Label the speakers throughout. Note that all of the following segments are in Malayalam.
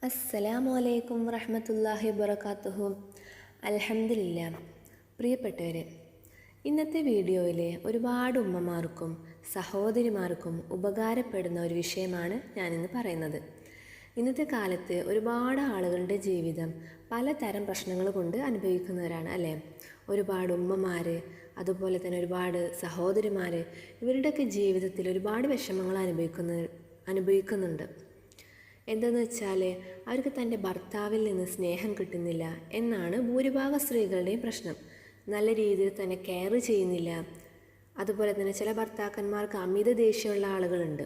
Speaker 1: അസ്സലാമു അലൈക്കും വറഹ്മത്തുള്ളാഹി വബറകാതുഹു. അൽഹംദുലില്ലാ. പ്രിയപ്പെട്ടവരെ, ഇന്നത്തെ വീഡിയോയിൽ ഒരുപാട് ഉമ്മമാർക്കും സഹോദരിമാർക്കും ഉപകാരപ്പെടുന്ന ഒരു വിഷയമാണ് ഞാനിന്ന് പറയുന്നത്. ഇന്നത്തെ കാലത്ത് ഒരുപാട് ആളുകളുടെ ജീവിതം പലതരം പ്രശ്നങ്ങൾ കൊണ്ട് അനുഭവിക്കുന്നവരാണ് അല്ലേ? ഒരുപാട് ഉമ്മമാർ, അതുപോലെ തന്നെ ഒരുപാട് സഹോദരിമാർ, ഇവരുടെയൊക്കെ ജീവിതത്തിൽ ഒരുപാട് വിഷമങ്ങൾ അനുഭവിക്കുന്നുണ്ട്. എന്തെന്ന് വെച്ചാൽ അവർക്ക് തൻ്റെ ഭർത്താവിൽ നിന്ന് സ്നേഹം കിട്ടുന്നില്ല എന്നാണ് ഭൂരിഭാഗം സ്ത്രീകളുടെയും പ്രശ്നം. നല്ല രീതിയിൽ തന്നെ കെയർ ചെയ്യുന്നില്ല. അതുപോലെ തന്നെ ചില ഭർത്താക്കന്മാർക്ക് അമിത ദേഷ്യമുള്ള ആളുകളുണ്ട്.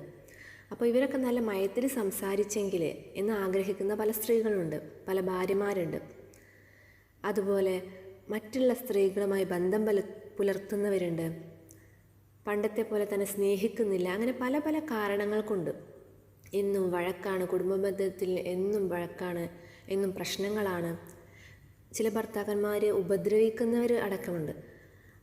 Speaker 1: അപ്പോൾ ഇവരൊക്കെ നല്ല മയത്തിൽ സംസാരിച്ചെങ്കിൽ എന്ന് ആഗ്രഹിക്കുന്ന പല സ്ത്രീകളുണ്ട്, പല ഭാര്യമാരുണ്ട്. അതുപോലെ മറ്റുള്ള സ്ത്രീകളുമായി ബന്ധം പുലർത്തുന്നവരുണ്ട്. പണ്ടത്തെ പോലെ തന്നെ സ്നേഹിക്കുന്നില്ല. അങ്ങനെ പല പല കാരണങ്ങൾ കൊണ്ട് എന്നും വഴക്കാണ്, കുടുംബബന്ധത്തിൽ എന്നും വഴക്കാണ്, എന്നും പ്രശ്നങ്ങളാണ്. ചില ഭർത്താക്കന്മാർ ഉപദ്രവിക്കുന്നവർ അടക്കമുണ്ട്.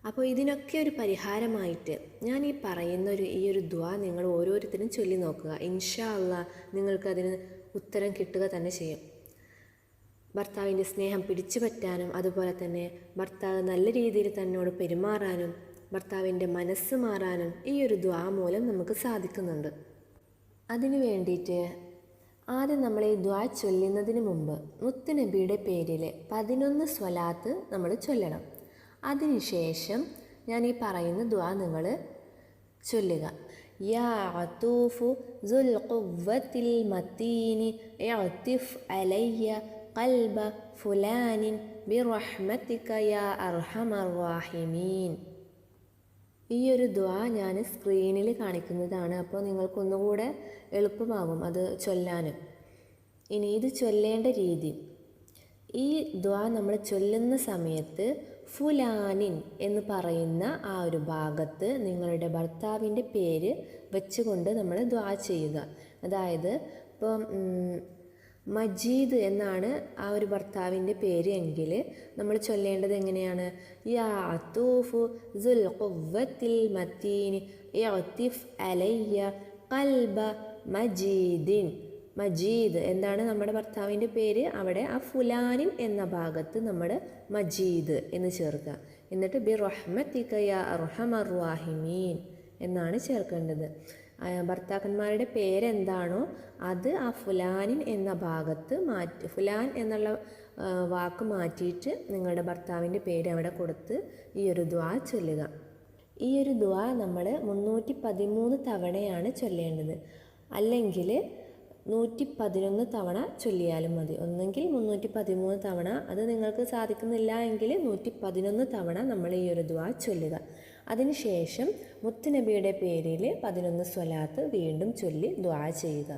Speaker 1: അപ്പോൾ ഇതിനൊക്കെ ഒരു പരിഹാരമായിട്ട് ഞാൻ ഈ പറയുന്ന ഈ ഒരു ദുആ നിങ്ങൾ ഓരോരുത്തരും ചൊല്ലി നോക്കുക. ഇൻഷാ അല്ലാഹ് നിങ്ങൾക്കതിന് ഉത്തരം കിട്ടുക തന്നെ ചെയ്യും. ഭർത്താവിൻ്റെ സ്നേഹം പിടിച്ചു പറ്റാനും, അതുപോലെ തന്നെ ഭർത്താവ് നല്ല രീതിയിൽ തന്നോട് പെരുമാറാനും, ഭർത്താവിൻ്റെ മനസ്സ് മാറാനും ഈ ഒരു ദുആ മൂലം നമുക്ക് സാധിക്കുന്നുണ്ട്. അതിനു വേണ്ടിയിട്ട് ആദ്യം നമ്മൾ ഈ ദുആ ചൊല്ലുന്നതിന് മുമ്പ് മുത്തുനബിയുടെ പേരിൽ 11 സ്വലാത്ത് നമ്മൾ ചൊല്ലണം. അതിനുശേഷം ഞാൻ ഈ പറയുന്ന ദുആ നിങ്ങൾ ചൊല്ലുക. യാ അതൂഫു ദുൽ ഖുവ്വത്തിൽ മതീനി ഇഅ്തിഫ് അലയ്യ ഖൽബ ഫുലാനിൻ ബിറഹ്മതിക യാ അർഹമർ റഹീമീൻ. ഈ ഒരു ദുആ ഞാൻ സ്ക്രീനിൽ കാണിക്കുന്നതാണ്. അപ്പോൾ നിങ്ങൾക്കൊന്നുകൂടെ എളുപ്പമാകും അത് ചൊല്ലാനും. ഇനി ഇത് ചൊല്ലേണ്ട രീതി, ഈ ദുആ നമ്മൾ ചൊല്ലുന്ന സമയത്ത് ഫുലാനിൻ എന്ന് പറയുന്ന ആ ഒരു ഭാഗത്ത് നിങ്ങളുടെ ഭർത്താവിൻ്റെ പേര് വെച്ചുകൊണ്ട് നമ്മൾ ദുആ ചെയ്യുക. അതായത് ഇപ്പം മജീദ് എന്നാണ് ആ ഒരു ഭർത്താവിൻ്റെ പേര് എങ്കിൽ നമ്മൾ ചൊല്ലേണ്ടത് എങ്ങനെയാണ്? യാ അതൂഫു ദുൽ ഖുവ്വത്തിൽ മതീൻ ഇഅ്തിഫ് അലയ്യ ഖൽബ മജീദിൻ. മജീദ് എന്താണ് നമ്മുടെ ഭർത്താവിൻ്റെ പേര്, അവിടെ ആ ഫുലാനിൻ എന്ന ഭാഗത്ത് നമ്മൾ മജീദ് എന്ന് ചേർക്കുക. എന്നിട്ട് ബിറഹ്മതിക യാ അർഹമർ റഹീമീൻ എന്നാണ് ചേർക്കേണ്ടത്. ഭർത്താക്കന്മാരുടെ പേരെന്താണോ അത് ആ ഫുലാനിൻ എന്ന ഭാഗത്ത് മാറ്റി, ഫുലാൻ എന്നുള്ള വാക്ക് മാറ്റിയിട്ട് നിങ്ങളുടെ ഭർത്താവിൻ്റെ പേര് അവിടെ കൊടുത്ത് ഈ ഒരു ദുആ ചൊല്ലുക. ഈ ഒരു ദുആ നമ്മൾ 313 തവണയാണ് ചൊല്ലേണ്ടത്. അല്ലെങ്കിൽ 111 തവണ ചൊല്ലിയാലും മതി. ഒന്നെങ്കിൽ 313 തവണ, അത് നിങ്ങൾക്ക് സാധിക്കുന്നില്ല എങ്കിൽ 111 തവണ നമ്മൾ ഈ ഒരു ദുആ ചൊല്ലുക. അതിനുശേഷം മുത്തുനബിയുടെ പേരിൽ 11 സ്വലാത്ത് വീണ്ടും ചൊല്ലി ദുആ ചെയ്യുക.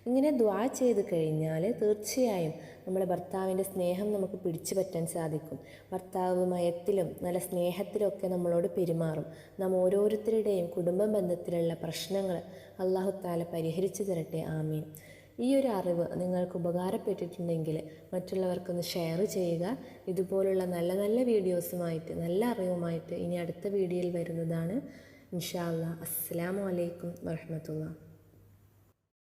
Speaker 1: ഇങ്ങനെ ദുആ ചെയ്ത് കഴിഞ്ഞാൽ തീർച്ചയായും നമ്മുടെ ഭർത്താവിൻ്റെ സ്നേഹം നമുക്ക് പിടിച്ചു പറ്റാൻ സാധിക്കും. ഭർത്താവ് മയത്തിലും നല്ല സ്നേഹത്തിലൊക്കെ നമ്മളോട് പെരുമാറും. നാം ഓരോരുത്തരുടെയും കുടുംബ ബന്ധത്തിലുള്ള പ്രശ്നങ്ങൾ അല്ലാഹു തആല പരിഹരിച്ചു തരട്ടെ. ആമീൻ. ഈ ഒരു അറിവ് നിങ്ങൾക്ക് ഉപകാരപ്പെട്ടിട്ടുണ്ടെങ്കിൽ മറ്റുള്ളവർക്കൊന്ന് ഷെയർ ചെയ്യുക. ഇതുപോലുള്ള നല്ല നല്ല വീഡിയോസുമായിട്ട്, നല്ല അറിവുമായിട്ട് ഇനി അടുത്ത വീഡിയോയിൽ വരുന്നതാണ് ഇൻഷാ അല്ലാഹ്. അസ്സലാമു അലൈക്കും വറഹ്മത്തുള്ളാഹി.